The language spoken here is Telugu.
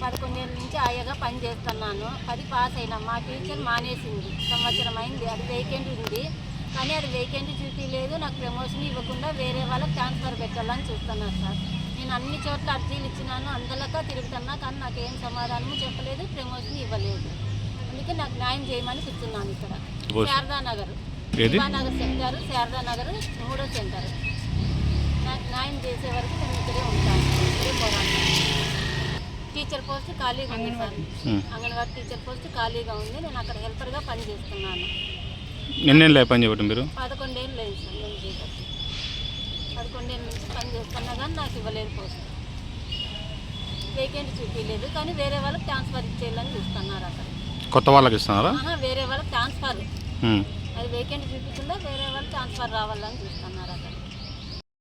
11 ఏళ్ళ నుంచి ఆయాగా పని చేస్తున్నాను. 10 పాస్ అయినా. మా టీచర్ మానేసింది, సంవత్సరం అయింది. అది వేకెంట్ ఉంది, కానీ అది వేకెంట్ చూపించలేదు. నాకు ప్రమోషన్ ఇవ్వకుండా వేరే వాళ్ళకి ట్రాన్స్ఫర్ పెట్టాలని చూస్తున్నారు సార్. నేను అన్ని చోట్ల అర్జీలు ఇచ్చినాను, అందరికీ తిరుగుతున్నా, కానీ నాకు ఏం సమాధానము చెప్పలేదు, ప్రమోషన్ ఇవ్వలేదు. అందుకే నాకు న్యాయం చేయమని కూర్చున్నాను ఇక్కడ. శారదానగర్ సెక్టారు, శారదానగర్ 3వ సెంటర్. నాకు న్యాయం చేసే వరకు నేను ఇక్కడే ఉంటాను, ఇక్కడే పోరాడతాను. టీచర్ పోస్ట్ ఖాళీగా ఉంది సార్, అంగన్వాడీ టీచర్ పోస్ట్ ఖాళీగా ఉంది. నేను అక్కడ హెల్పర్గా పనిచేస్తున్నాను. ఎన్నేళ్ళు పని చేయబట్టి మీరు? 11 ఏళ్ళు లేదు సార్ నేను చేయబట్టి. 11 ఏళ్ళ నుంచి పని చేస్తున్నా, కానీ నాకు ఇవ్వలేదు పోస్ట్. వేకెంట్ చూపించలేదు, కానీ వేరే వాళ్ళకి ట్రాన్స్ఫర్ ఇచ్చేయాలని చూస్తున్నారు అక్కడ. కొత్త వాళ్ళకి ఇస్తున్నారా? వేరే వాళ్ళకి ట్రాన్స్ఫర్, అది వేకెంట్ చూపించకుండా వేరే వాళ్ళకి ట్రాన్స్ఫర్ రావాలని చూస్తున్నారు అక్కడ.